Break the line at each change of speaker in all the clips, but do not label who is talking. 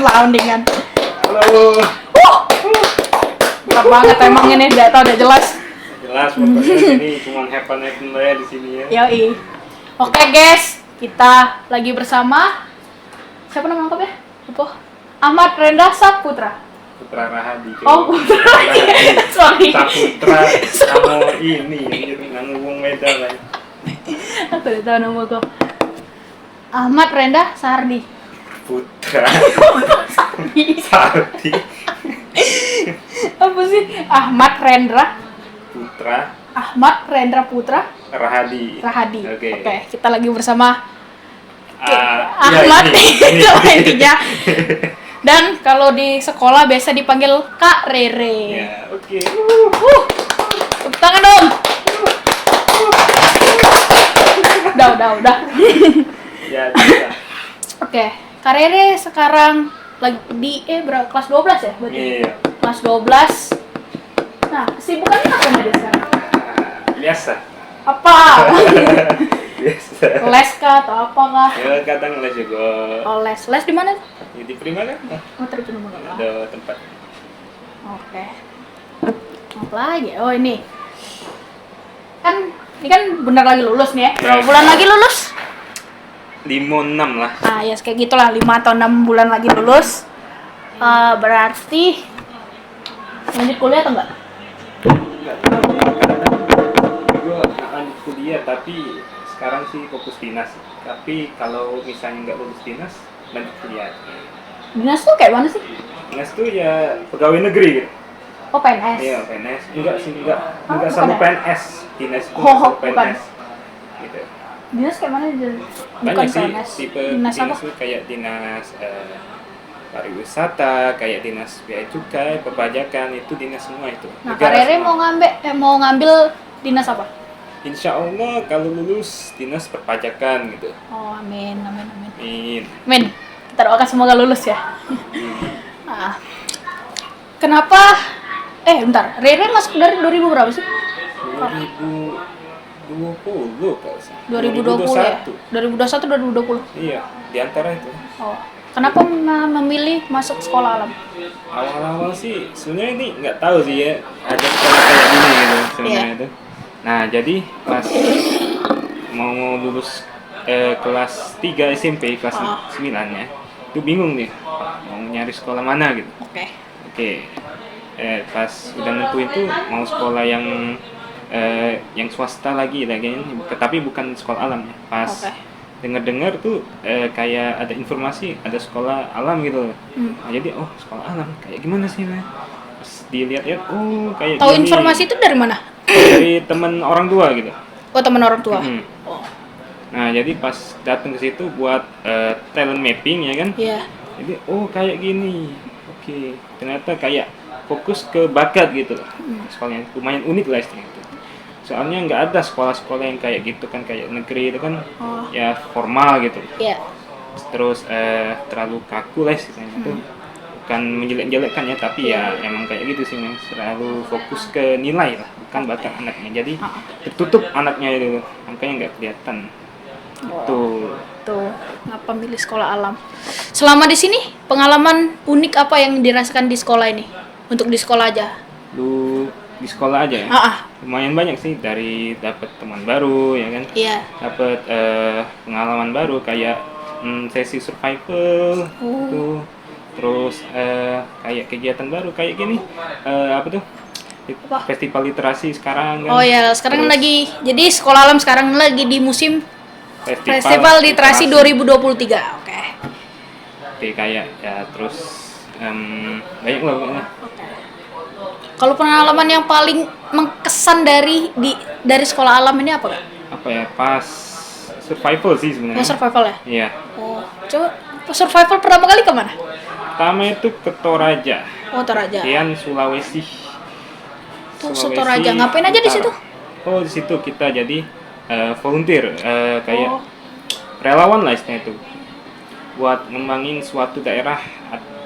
Laundingan.
Halo.
Berat banget emang ini, udah jelas.
Jelas pokoknya ini cuma happen ya di sini ya.
Yoi. Oke guys, kita lagi bersama siapa nama lengkapnya? Lupa. Ahmad Rendra Saputra.
Putra Rahadi.
Oh, Putra. Sorry.
Saputra sama ini ngomong Medan lah.
Aku udah tahu nama gue. Ahmad Rendra Sardi.
Putra.
Sardi. Apa sih? Ahmad Rendra Putra
Rahadi.
Oke, kita lagi bersama
Ahmad.
Itu intinya. Dan kalau di sekolah biasa dipanggil Kak Rere.
Ya, oke.
Tepuk tangan dong. Udah.
Ya, bisa.
Oke, Kak Rere sekarang lagi di kelas 12 ya? Berarti?
Iya.
Kelas 12. Nah, kesibukannya apa nih sekarang?
Biasa.
Apa?
Biasa.
Les kah atau apa kah?
Ya, kadang les juga.
Oh, les di mana?
Di Prima kan?
Oh, terima kasih.
Ada tempat.
Oke. Apa lagi? Oh, ini kan bentar lagi lulus nih ya. Berapa bulan lagi lulus?
5-6 lah.
Ah, ya kayak gitulah, 5 atau 6 bulan lagi lulus. Berarti lanjut kuliah atau enggak?
Gue lanjut kuliah tapi sekarang sih fokus dinas. Tapi kalau misalnya nggak lulus dinas, lanjut kuliah.
Dinas tuh kayak mana sih?
Dinas tuh ya pegawai negeri gitu.
Oh, PNS.
Iya, PNS. Enggak
bukan
selalu
ya?
PNS. Dinas itu
Oh,
selalu
bukan.
PNS. Gitu.
Dinas kayak mana aja?
Banyak sih
PNS.
tipe
Dinas apa?
tuh kayak dinas pariwisata, kayak dinas bea cukai, perpajakan, itu dinas semua itu.
Nah,
Negara
Kak Rere
semua.
mau ngambil dinas apa?
Insya Allah kalau lulus dinas perpajakan gitu.
Oh, amin.
Amin.
Kita doakan semoga lulus ya. Nah, kenapa? Bentar. Rere masuk dari 2000 berapa sih?
2020 kalau sih.
2020 ya? 2021, 2020?
Iya, di antara itu.
Oh. Kenapa memilih masuk sekolah alam?
Awal-awal sih sebenarnya ini nggak tahu sih ya, ada sekolah kayak gini gitu sebenarnya itu. Nah, jadi pas mau lulus kelas 3 SMP, kelas 9 ya, itu bingung nih mau nyari sekolah mana gitu. Oke. Pas udah nentuin tuh mau sekolah yang swasta lagi tapi bukan sekolah alam ya. Pas dengar tuh kayak ada informasi ada sekolah alam gitu. Nah, jadi sekolah alam kayak gimana sih, Mas? Pas dilihat-lihat kayak
Tahu
gini.
informasi itu dari mana?
Dari teman orang tua gitu.
Oh, teman orang tua.
Oh. Nah, jadi pas datang ke situ buat talent mapping ya kan?
Iya.
Jadi kayak gini. Oke, ternyata kayak fokus ke bakat gitu. Sekolahnya lumayan unik lah istilahnya itu. Soalnya nggak ada sekolah-sekolah yang kayak gitu kan, kayak negeri itu kan ya formal gitu.
Iya.
Terus terlalu kaku lah istilahnya itu. Bukan menjelek-jelekkan ya, tapi ya emang kayak gitu sih, Mas. Terlalu fokus ke nilai lah, bukan bakat anaknya. Jadi tertutup anaknya itu, makanya nggak kelihatan. Tuh.
Ngapa milih sekolah alam? Selama di sini pengalaman unik apa yang dirasakan di sekolah ini? Untuk di sekolah aja.
Lu di sekolah aja ya? Lumayan banyak sih, dari dapat teman baru ya kan?
Iya.
Dapat pengalaman baru kayak sesi survival tuh. Terus kayak kegiatan baru kayak gini apa tuh? Festival literasi sekarang kan.
Oh ya, sekarang lagi. Jadi sekolah alam sekarang lagi di musim Festival Literasi 2023. Oke,
kayak ya terus banyak lah pokoknya.
Kalau pengalaman yang paling mengkesan dari sekolah alam ini apa, Kak?
Apa ya? Pas survival sih sebenarnya.
Survival ya?
Iya.
Coba survival pertama kali kemana?
Pertama itu ke Toraja.
Toraja.
Sekian Sulawesi.
Toraja. Ngapain aja di situ?
Di situ kita jadi volunteer, kayak relawan lah istilahnya itu, buat ngembangin suatu daerah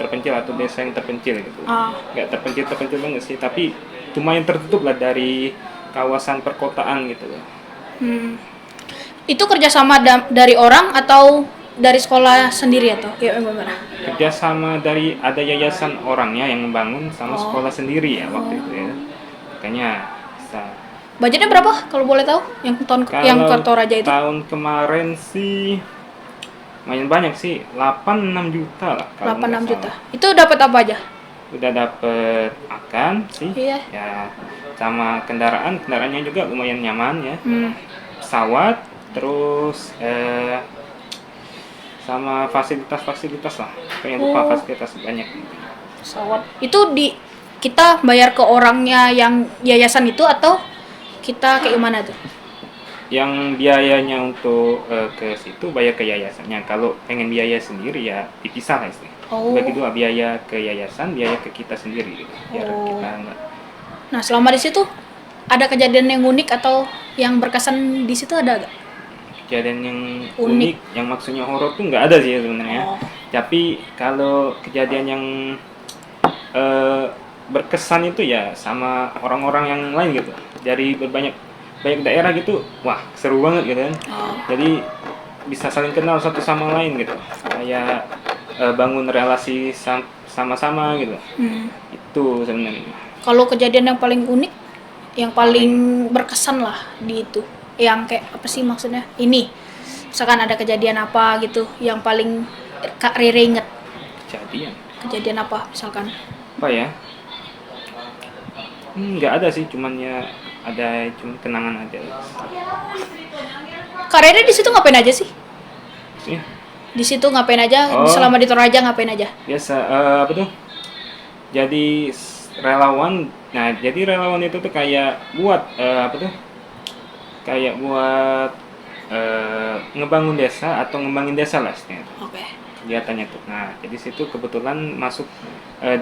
terpencil atau desa yang terpencil gitu. Nggak terpencil banget sih, tapi cuma yang tertutup lah dari kawasan perkotaan gitu loh.
Itu kerjasama dari orang atau dari sekolah sendiri atau ya gimana?
Kerjasama dari ada yayasan orangnya yang membangun sama
Oh.
sekolah sendiri ya waktu itu ya. Makanya bisa.
Budgetnya berapa kalau boleh tahu? Yang yang ke
Kalau
Toraja itu?
tahun kemarin sih lumayan banyak sih, 8-6 juta lah kalau
8-6
nggak
juta.
salah.
Itu dapat apa aja?
Udah dapet akan sih,
Iya.
ya sama kendaraannya juga lumayan nyaman ya.
Hmm.
Pesawat, terus sama fasilitas-fasilitas lah. Pengen lupa
Oh.
fasilitas banyak.
Pesawat. Itu kita bayar ke orangnya yang yayasan itu atau kita kayak gimana tuh?
Yang biayanya untuk ke situ bayar ke yayasannya. Kalau pengen biaya sendiri ya dipisah lah istilahnya.
Oh.
Bagi dua, biaya ke yayasan, biaya ke kita sendiri gitu. Biar
Oh.
kita nggak.
Nah, selama di situ ada kejadian yang unik atau yang berkesan di situ ada gak?
Kejadian yang
Unik.
unik, yang maksudnya horor tuh nggak ada sih sebenarnya.
Oh.
Tapi kalau kejadian yang berkesan itu ya sama orang-orang yang lain gitu. Dari banyak daerah gitu, wah seru banget gitu kan.
Oh.
Jadi bisa saling kenal satu sama lain gitu. Kayak bangun relasi sama-sama gitu. Itu sebenarnya.
Kalau kejadian yang paling unik, yang paling berkesan lah di itu, yang kayak apa sih maksudnya? Ini, misalkan ada kejadian apa gitu, yang paling Kak Rere inget. Kejadian apa misalkan?
Apa ya? Nggak ada sih, cuman ya ada cuma kenangan aja.
Kak Rere di situ ngapain aja sih?
Ya,
Di situ ngapain aja?
Oh.
Selama di Toraja ngapain aja?
biasa apa tuh? Jadi relawan. Nah, jadi relawan itu tuh kayak buat apa tuh? Kayak buat ngebangun desa atau ngembangin desa lah istilahnya.
Oke.
Kegiatannya tuh. Nah, jadi situ kebetulan masuk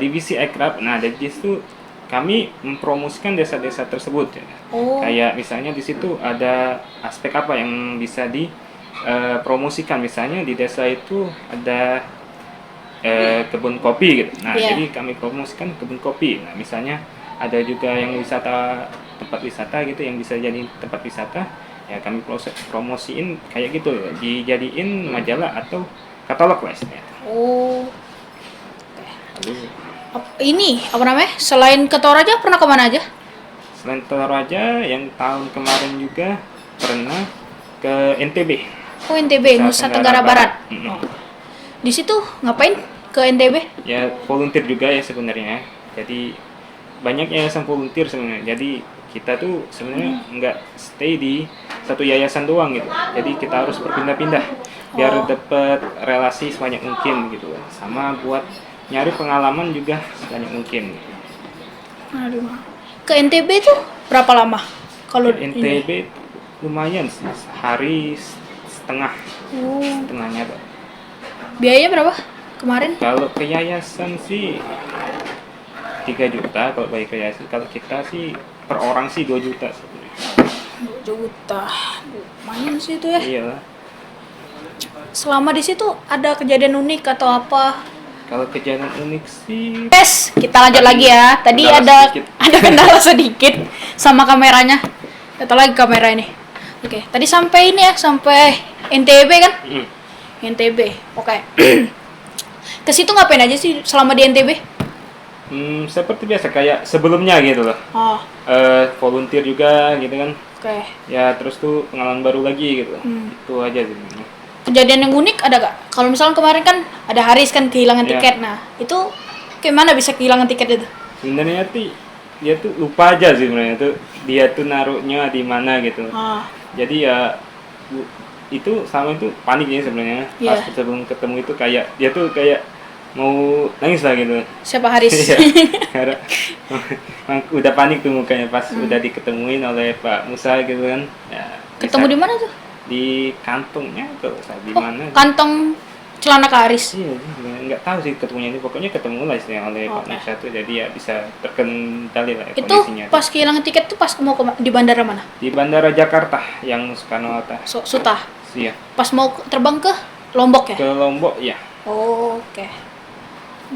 divisi Ekrab. Nah, dari situ kami mempromosikan desa-desa tersebut ya.
Oh.
Kayak misalnya di situ ada aspek apa yang bisa dipromosikan. Misalnya di desa itu ada kebun kopi gitu. Nah,
Iya.
jadi kami promosikan kebun kopi. Nah, misalnya ada juga yang tempat wisata gitu yang bisa jadi tempat wisata. Ya kami promosiin kayak gitu, dijadiin majalah atau katalog lah istilahnya.
Oh.
Lalu
Ini apa namanya? Selain ke Toraja pernah kemana aja?
selain Toraja, yang tahun kemarin juga pernah ke NTB.
Oh, NTB, Nusa Tenggara Barat.
Mm-mm.
Oh. Di situ ngapain ke NTB?
Ya volunteer juga ya sebenarnya. Jadi banyak yayasan volunteer sebenarnya. Jadi kita tuh sebenarnya nggak stay di satu yayasan doang gitu. Jadi kita harus berpindah-pindah biar
Oh.
dapat relasi sebanyak mungkin gitu. Sama buat nyari pengalaman juga sebanyak mungkin.
Aduh. Ke NTB tuh berapa lama? Kalau ini?
NTB lumayan sih, sehari setengah,
Oh.
setengahnya Pak.
Biayanya berapa kemarin?
Kalau ke yayasan sih 3 juta kalau bagi ke yayasan. Kalau kita sih per orang sih 2 juta sebenarnya.
2 juta. Lumayan sih itu ya.
Iya.
Selama di situ ada kejadian unik atau apa?
Kalau kejadian unik sih
Tes, kita lanjut lagi ya. Tadi
kendala
ada
sedikit.
ada kendala sedikit sama kameranya. Kita lagi kamera ini. Oke, tadi sampai ini ya, sampai NTB kan? NTB. Oke. Ke situ ngapain aja sih selama di NTB?
seperti biasa kayak sebelumnya gitu loh.
Oh,
Volunteer juga gitu kan.
oke.
Ya terus tuh pengalaman baru lagi gitu. Itu aja sih.
Kejadian yang unik ada gak? Kalau misalnya kemarin kan ada Haris kan kehilangan
Iya.
tiket. Nah, itu gimana bisa kehilangan tiket itu?
Sebenarnya dia tuh lupa aja sih sebenarnya tuh dia tuh naruhnya di mana gitu.
Ah,
Jadi ya itu sama itu paniknya sebenarnya.
Iya.
Pas sebelum ketemu itu kayak dia tuh kayak mau nangis lah gitu.
siapa Haris?
Iya. Karena udah panik tuh mukanya pas udah diketemuin oleh Pak Musa gitu kan. Ya,
Ketemu di mana tuh?
di kantongnya atau di
Oh,
mana?
kantong celana Kak Haris.
Iya, nggak tahu sih ketemunya ini. Pokoknya ketemu lah istilahnya oleh Pak
Oke.
Musa tuh, jadi ya bisa terkendali lah
Itu
kondisinya.
pas kehilangan tiket tuh pas mau di bandara mana?
Di Bandara Jakarta yang Soekarno-Hatta.
Sutah.
Iya.
Pas mau terbang ke Lombok ya?
Ke Lombok ya.
Oh, oke.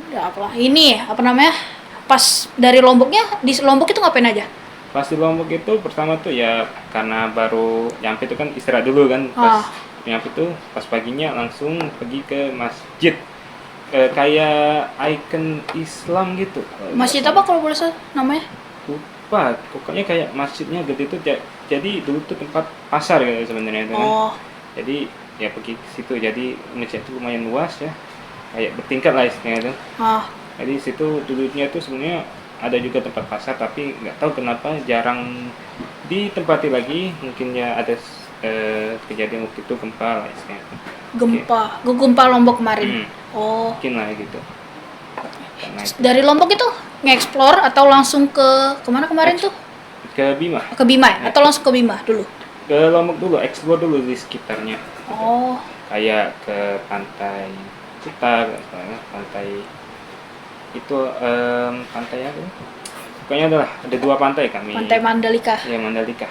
Udah apalah. Ini apa namanya? Pas dari Lomboknya, di Lombok itu ngapain aja?
Pas di Lombok itu pertama tuh ya karena baru nyampe itu kan istirahat dulu kan pas Nyapu tuh pas paginya langsung pergi ke masjid, kayak ikon Islam gitu.
Masjid apa kalau boleh tahu namanya?
Lupa, pokoknya kayak masjidnya gede tuh. Jadi dulu tuh tempat pasar gitu sebenarnya itu kan.
Oh,
Jadi ya pergi ke situ. Jadi masjid itu lumayan luas ya, kayak bertingkat lah istilahnya itu.
ah,
Jadi situ dulunya tuh sebenarnya ada juga tempat pasar, tapi nggak tahu kenapa jarang ditempati lagi. Mungkin ya ada kejadian waktu itu gempa lah istilahnya.
gempa Lombok kemarin.
Hmm,
Oh,
mungkin lah gitu. Karena itu
dari Lombok itu nge-explore atau langsung ke kemana kemarin tuh?
ke Bima,
Ke Bima ya? Atau langsung ke Bima dulu?
ke Lombok dulu, explore dulu di sekitarnya.
Oh,
Kayak ke pantai Kuta, pantai itu pantai apa? Pokoknya ada dua pantai kami.
Pantai Mandalika.
Ya Mandalika.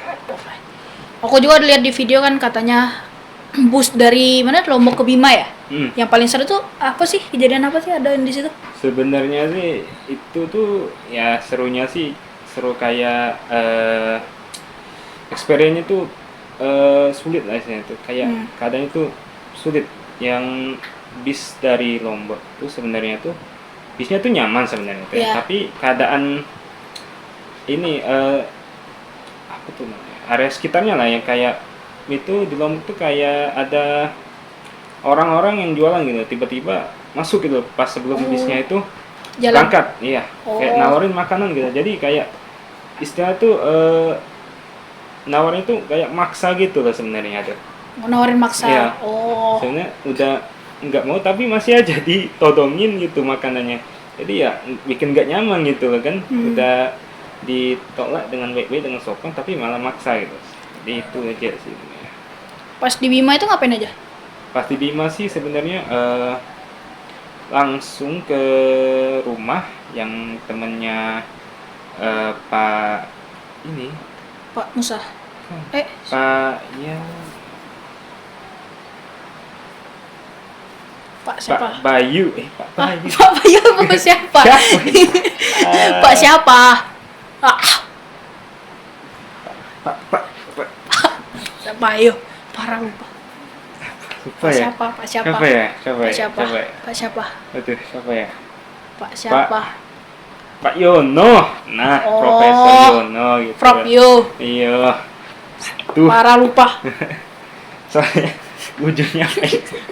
Aku juga lihat di video kan katanya bus dari mana Lombok ke Bima ya?
Hmm.
Yang paling seru tuh apa sih? Kejadian apa sih ada yang di situ?
Sebenarnya sih itu tuh ya serunya sih seru kayak experience-nya tuh sulit lah istilahnya tuh. Kayak kadang itu sulit. Yang bis dari Lombok tuh sebenarnya tuh bisnya tuh nyaman sebenarnya tuh,
Iya.
tapi keadaan ini apa tuh namanya, area sekitarnya lah yang kayak itu di Lombok tuh kayak ada orang-orang yang jualan gitu tiba-tiba masuk gitu pas sebelum bisnya itu
Jalan.
berangkat, iya, kayak
Oh.
nawarin makanan gitu. Jadi kayak istilah tuh nawarin tuh kayak maksa gitu lah sebenarnya ada.
Mau nawarin maksa.
Iya.
Oh.
Sebenarnya udah nggak mau tapi masih aja ditodongin gitu makanannya. Jadi ya bikin nggak nyaman gitu loh kan. Udah ditolak dengan baik-baik dengan sopan tapi malah maksa gitu. Jadi itu aja sih.
Pas di Bima itu ngapain aja?
Pas di Bima sih sebenarnya langsung ke rumah yang temennya Pak ini,
Pak Musa.
Pak ya
Pak siapa?
Pak Bayu, Pak Bayu.
Pak Bayu apa siapa? Pak siapa? Ah,
Pak
Pak Bayu. Parah lupa.
lupa
Pak
ya.
siapa? Pak siapa?
Siapa ya? Coba
Pak
ya.
siapa?
Coba ya.
Pak siapa?
Aduh, siapa ya?
Pak siapa?
Pak Yono. Nah,
Oh.
Profesor Yono gitu.
Prof Yo.
Iya. Tuh,
Parah lupa.
soalnya ujungnya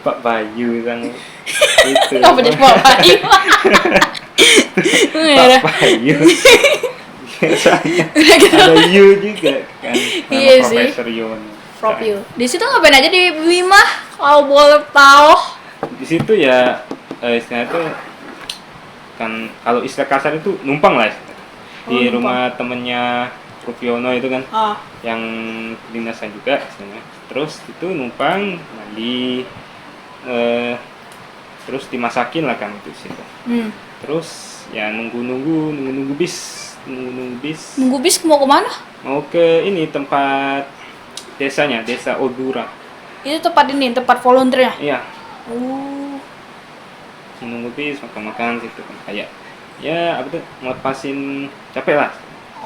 Pak Bayu kan itu.
Kenapa jadi Pak Bayu?
Pak Bayu. Biasanya ada Yu juga kan. Nama
Iya sih.
Profesor Yono.
Prof Yo. Di situ ngapain aja di Bima? Kalau boleh tahu.
Di situ ya istilahnya tuh kan kalau istilah kasar itu numpang lah istilahnya. Di
numpang.
rumah temennya Prof Yono itu kan
Ah,
yang dinasan juga istilahnya. Terus itu numpang mandi terus dimasakin lah kan itu situ. Terus ya nunggu bis
nunggu bis mau kemana?
mau ke ini tempat desanya, desa Odura.
Itu tempat volunteernya.
Iya,
Oh,
menunggu bis makan situ kan kayak ya apa tuh ngelepasin capek lah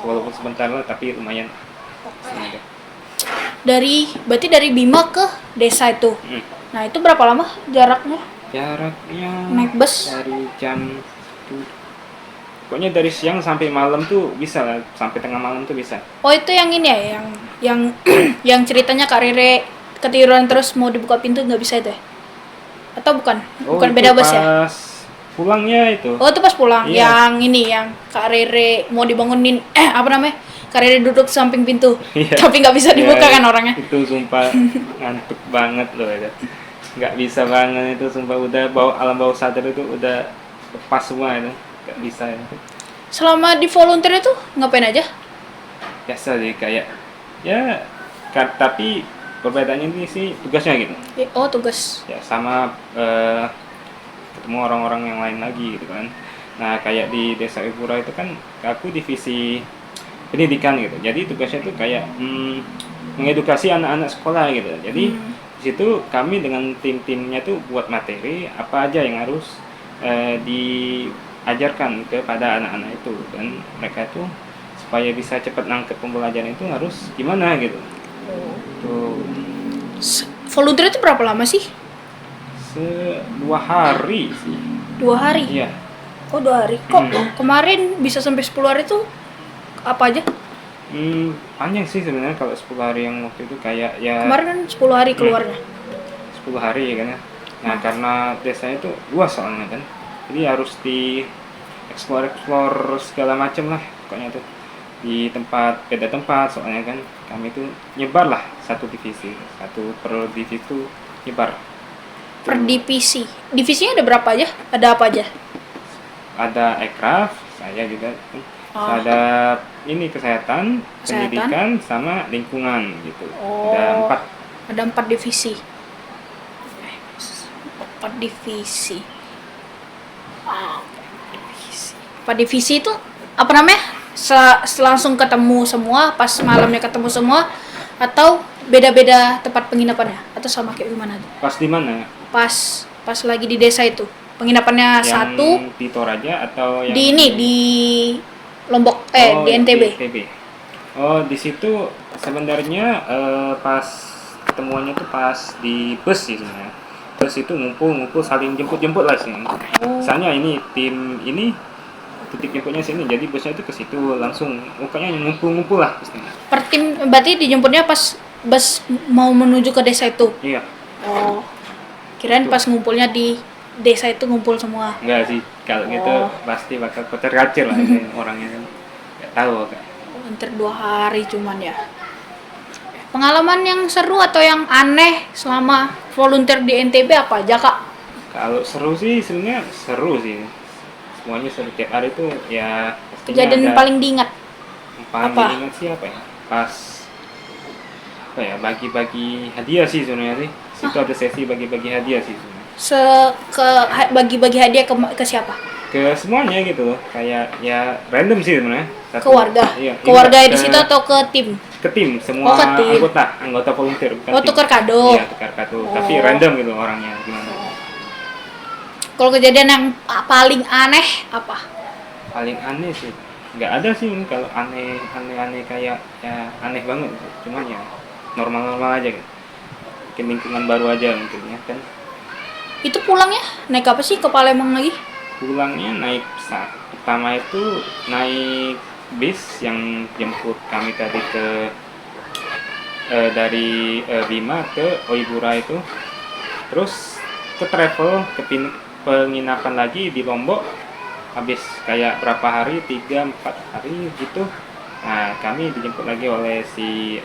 walaupun sebentar lah tapi lumayan. Sebenarnya.
berarti dari Bima ke desa itu. Nah, itu berapa lama jaraknya?
Jaraknya
Naik bus?
dari jam pokoknya dari siang sampai malam tuh bisa lah, sampai tengah malam tuh bisa.
Oh, itu yang ini ya, yang yang ceritanya Kak Rere ketiduran terus mau dibuka pintu nggak bisa itu ya? Atau bukan? Bukan
itu
beda bus ya?
pas pulangnya itu.
Oh, itu pas pulang.
Iya.
Yang ini yang Kak Rere mau dibangunin apa namanya? Kak Rere duduk samping pintu.
Iya.
Tapi nggak bisa dibuka
Iya,
kan orangnya.
Itu sumpah ngantuk banget loh itu. Nggak bisa banget itu sumpah, udah alam bawah sadar itu udah lepas semua itu. Nggak bisa itu.
Selama di volunteer itu ngapain aja?
Biasa sih kayak ya tapi perbedaannya ini sih tugasnya gitu.
Oh, tugas.
Ya sama ketemu orang-orang yang lain lagi gitu kan. Nah kayak di desa Ipura itu kan aku divisi pendidikan gitu, jadi tugasnya tuh kayak mengedukasi anak-anak sekolah gitu. Jadi di situ kami dengan tim-timnya tuh buat materi apa aja yang harus diajarkan kepada anak-anak itu, dan mereka tuh supaya bisa cepat nangkep pembelajaran itu harus gimana gitu. Tuh.
volunteer itu berapa lama sih?
2 hari sih.
2 hari?
Iya.
Oh 2 hari. Kok kemarin bisa sampai 10 hari tuh apa aja?
Panjang sih sebenarnya kalau 10 hari yang waktu itu kayak ya
Kemarin kan 10 hari keluarnya.
10 hari ya kan ya. Nah, karena desanya itu luas soalnya kan. Jadi harus di explore segala macam lah pokoknya tuh. Di tempat beda tempat soalnya kan kami itu nyebar lah satu divisi. Satu per divisi itu nyebar.
Per divisi. Divisinya ada berapa aja? Ada apa aja?
Ada aircraft, saya juga
Oh.
ada ini kesehatan, pendidikan sama lingkungan gitu.
Oh.
Ada 4.
Ada 4 divisi. 4 divisi. 4 divisi itu apa namanya? Langsung ketemu semua pas malamnya ketemu semua atau beda-beda tempat penginapannya atau sama kayak gimana tuh?
Pas di mana?
Pas lagi di desa itu. Penginapannya
Yang
satu
di Toraja atau yang
di ini di Lombok di NTB.
Di NTB. Oh, di situ sebenarnya pas ketemuannya tuh pas di bus sih sebenarnya. Bus itu ngumpul saling jemput lah sih. Misalnya ini tim ini titik jemputnya sini, jadi busnya itu ke situ langsung pokoknya ngumpul lah pastinya.
Per tim berarti dijemputnya pas bus mau menuju ke desa itu.
Iya.
Oh. Kirain pas ngumpulnya di desa itu ngumpul semua.
Enggak sih, kalau gitu pasti bakal kocar-kacir lah ini orangnya kan. Enggak tahu kan.
Hampir 2 hari cuman ya. Pengalaman yang seru atau yang aneh selama volunteer di NTB apa aja kak?
Kalau seru sih sebenarnya seru sih. Semuanya seru tiap hari itu ya.
Kejadian paling diingat?
Paling
apa?
diingat sih apa ya? Pas apa ya bagi-bagi hadiah sih sebenarnya sih. Situ ada sesi bagi-bagi hadiah sih sebenarnya.
Bagi-bagi hadiah ke siapa?
Ke semuanya gitu loh, kayak ya random sih sebenarnya.
Ke warga?
Iya,
ke warga di situ atau ke tim?
Ke tim, semua
ke tim.
anggota volunteer bukan tim.
tukar kado?
Iya, tukar kado, tapi random gitu orangnya gimana.
Kalau kejadian yang paling aneh apa?
Paling aneh sih, nggak ada sih kalau aneh kayak ya aneh banget gitu. Cuman ya normal aja gitu. Mungkin lingkungan baru aja mungkin ya kan.
Itu pulangnya naik apa sih ke Palembang lagi?
Pulangnya naik pertama itu naik bis yang jemput kami tadi ke dari Bima ke Oibura itu, terus ke travel ke penginapan lagi di Lombok, habis kayak berapa hari 3-4 hari gitu. Nah kami dijemput lagi oleh si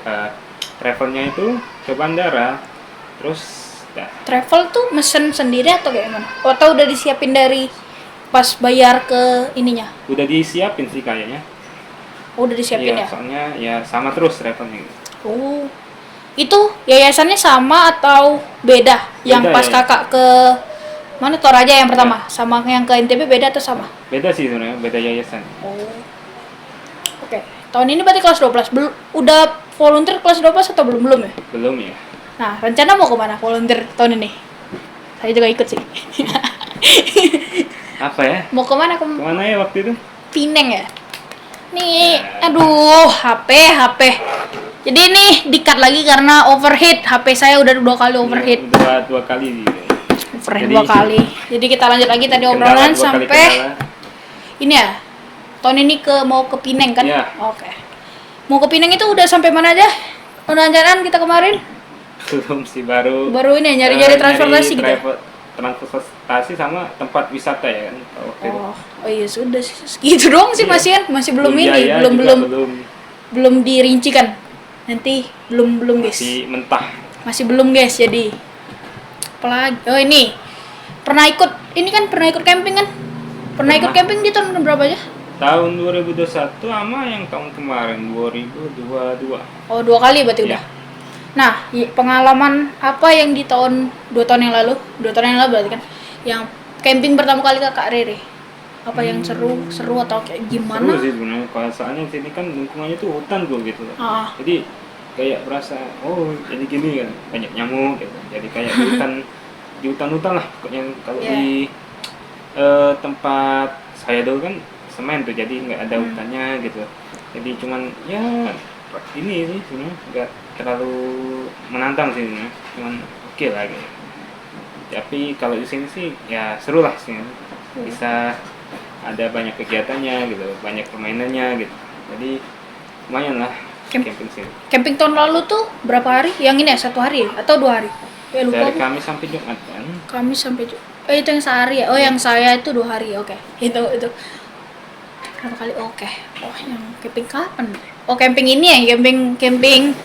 travelnya itu ke bandara, terus
Travel tuh mesen sendiri atau kayak gimana? Atau udah disiapin dari pas bayar ke ininya?
udah disiapin sih kayaknya.
Oh, udah disiapin
Iya,
ya?
soalnya ya sama terus travelnya gitu.
Oh, itu yayasannya sama atau beda? Yang pas
ya.
kakak ke mana Toraja yang pertama, sama yang ke NTB beda atau sama?
Beda sih sebenarnya, beda yayasan.
Oh, oke. Tahun ini berarti kelas 12. Udah volunteer kelas 12 atau belum ya?
Belum ya.
Nah, rencana mau kemana volunteer tahun ini? Saya juga ikut sih.
Apa ya?
Mau kemana?
Kemana ya waktu itu?
Pineng ya? Nih, aduh, HP. Jadi nih di-cut lagi karena overheat. HP saya udah 2 kali overheat.
Dua kali gitu.
Overheat 2 kali. Jadi kita lanjut lagi tadi obrolan sampai ini ya. Tahun ini mau ke Pineng kan?
Iya.
Oke. Mau ke Pineng itu udah sampai mana aja? Rencanaan kita kemarin?
Belum sih, baru
ini nyari-nyari transportasi gitu.
Transportasi sama tempat wisata ya kan waktu itu.
Oh iya sudah sih. Gitu doang sih masih belum ini, belum dirincikan. Nanti belum guys.
Masih mentah.
Masih belum guys. Jadi apalagi? Oh ini pernah ikut camping kan? Pernah ikut camping di tahun berapa aja?
Tahun 2021 sama yang tahun kemarin 2022.
Oh 2 kali berarti udah. Nah, pengalaman apa yang di 2 tahun yang lalu? 2 tahun yang lalu berarti kan? Yang camping pertama kali Kak Rere. Apa yang seru atau kayak gimana?
Seru sih sebenarnya. Kalau soalnya sini kan lingkungannya tuh hutan tuh gitu. Jadi kayak berasa jadi gini kan, banyak nyamuk gitu. Jadi kayak di hutan lah pokoknya kalau di tempat saya dulu kan semen tuh, jadi nggak ada hutannya gitu. Jadi cuman ya ini sih sebenarnya nggak terlalu menantang sih ini, cuman oke lah gitu. Tapi kalau di sini sih ya seru lah sih, bisa ada banyak kegiatannya gitu, banyak permainannya gitu. Jadi lumayan lah camping sini.
Camping tahun lalu tuh berapa hari? Yang ini ya 1 hari atau 2 hari? Ya lupa.
Dari
aku.
Kamis sampai Jumat kan.
Kamis sampai itu yang sehari ya. Oh, yang saya itu 2 hari. Oke. Itu berapa kali? Oke. Oh, yang camping kapan? Oh, camping ini ya, camping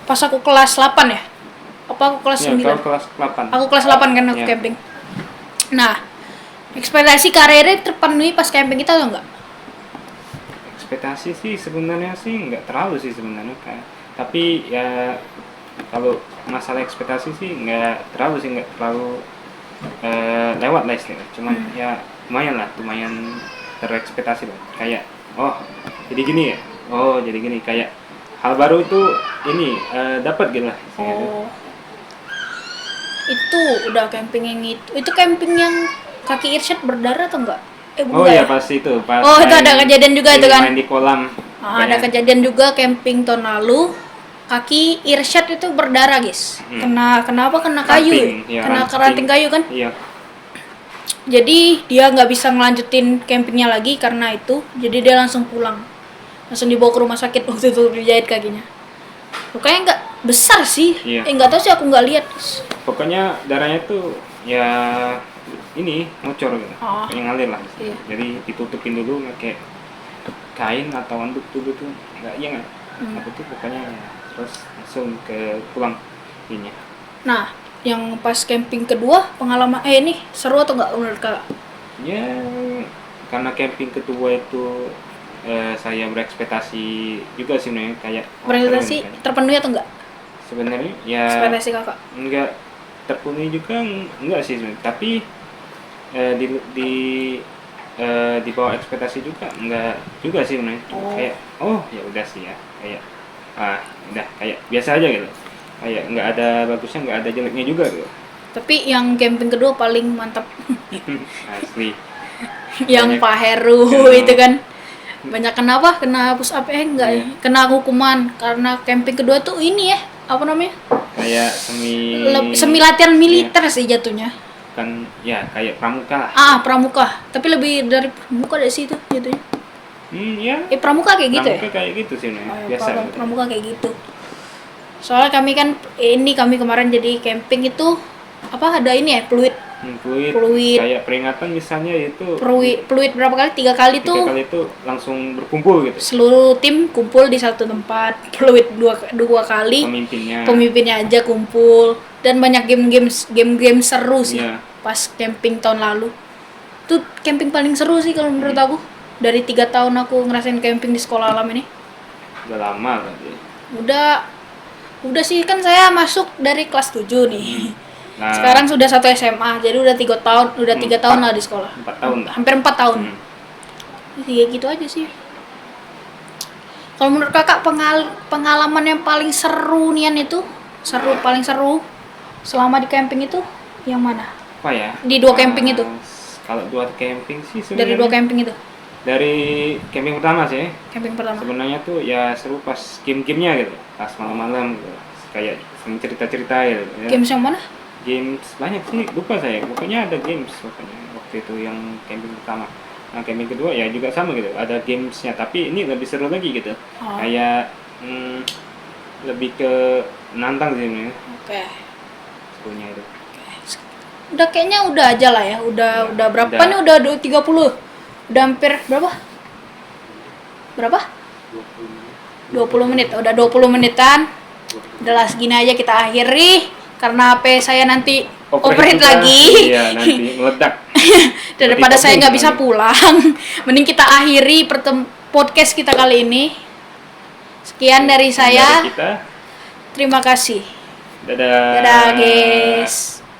pas aku kelas 8 ya. Apa aku kelas
Ya,
9?
kau kelas 8.
Aku kelas 8 kan aku
Ya.
camping. Nah, ekspektasi karirnya terpenuhi pas camping kita atau enggak?
Ekspektasi sih sebenarnya sih nggak terlalu sih sebenarnya kan. Tapi ya kalau masalah ekspektasi sih nggak terlalu lewat lah istilahnya. Cuman ya lumayan terekspektasi lah. Kayak oh jadi gini ya, oh jadi gini, kayak hal baru itu ini dapat gitu lah.
Oh. Itu udah camping yang itu camping yang kaki Irsyad berdarah atau enggak?
Oh
bukan
ya
ya?
pas itu pas
Oh, itu ada kejadian juga itu kan?
main di kolam.
Ada kejadian juga camping tahun lalu. Kaki Irsyad itu berdarah, guys. Kenapa? Kena kayu.
Ranting, ya,
Kena
ranting.
ranting kayu kan?
Iya.
Jadi dia nggak bisa ngelanjutin campingnya lagi karena itu. Jadi dia langsung pulang. Langsung dibawa ke rumah sakit waktu itu dijahit kakinya. Lukanya nggak besar sih.
Iya.
Nggak tahu sih, aku nggak lihat.
Pokoknya darahnya tuh ya ini ngocor gitu,
Oh.
kayak ngalir lah.
Iya.
Jadi ditutupin dulu pakai kain atau anduk dulu tuh, nggak iya nggak? Apa tuh pokoknya ya, terus langsung ke pulang ini.
Nah, yang pas camping kedua pengalaman ini seru atau nggak menurut Kak?
Ya karena camping kedua itu saya berekspektasi juga sih sebenarnya kayak
Berekspektasi
seru nih,
terpenuhi atau enggak?
sebenarnya ya
Ekspektasi Kakak.
nggak terpenuhi juga enggak sih sebenarnya, tapi di bawah ekspektasi juga enggak juga sih sebenarnya.
Oh.
Kayak ya udah sih ya, kayak udah kayak biasa aja gitu, kayak nggak ada bagusnya nggak ada jeleknya juga gitu.
Tapi yang camping kedua paling mantap.
Asli
Yang
Banyak-
Pak Heru
Kena-
itu kan. Banyak kenapa? Kena push up enggak ya?
Iya.
Kena hukuman karena camping kedua tuh ini ya, apa namanya?
kayak
Semi latihan militer sih jatuhnya.
kan ya kayak pramuka lah.
Pramuka. Tapi lebih dari pramuka dari situ jatuhnya.
Ya
Pramuka kayak gitu ya?
pramuka kayak gitu sih sebenarnya, biasa gitu.
Pramuka kayak gitu. Soalnya kami kemarin jadi camping itu ada ini ya, fluid Fluid.
Kayak peringatan misalnya itu
fluid berapa kali? 3 kali
3
tuh
kali itu langsung berkumpul gitu
seluruh tim kumpul di satu tempat. Fluid dua kali. Pemimpinnya aja kumpul dan banyak game seru sih.
Iya.
Pas camping tahun lalu tuh camping paling seru sih kalau menurut aku. Dari 3 tahun aku ngerasain camping di sekolah alam ini.
udah lama berarti.
Udah sih, kan saya masuk dari kelas 7 nih.
Nah,
Sekarang sudah 1 SMA, jadi udah 3 tahun, 3 tahun lah di sekolah.
4 tahun lah.
Hampir 4 tahun. Ya gitu aja sih. Kalau menurut Kakak pengalaman yang paling seru nian itu, paling seru selama di camping itu yang mana?
apa ya?
Di 2 camping itu.
Kalau 2 camping sih
Dari 2 camping itu.
Dari camping pertama sih.
Camping pertama.
Sebenarnya tuh ya seru pas game-gamenya gitu. Pas malam-malam gitu. Kayak sering cerita-cerita gitu ya.
Games yang mana?
Games banyak sih, lupa saya. Pokoknya ada games pokoknya waktu itu yang camping pertama. Nah, camping kedua ya juga sama gitu. Ada gamesnya, tapi ini lebih seru lagi gitu.
Oh.
Kayak lebih ke menantang sih ini.
Oke.
Serunya itu.
Udah kayaknya udah aja lah ya. Udah berapa
udah.
nih? Udah 30. Udah hampir berapa? 20 menit. Udah 20 menitan. Udah lah segini aja kita akhiri karena HP saya nanti operate
juga.
lagi.
Iya, nanti meledak.
Daripada saya nggak bisa
nanti.
pulang. Mending kita akhiri podcast kita kali ini. Sekian dari saya.
Dari kita.
Terima kasih.
Dadah.
Dadah guys.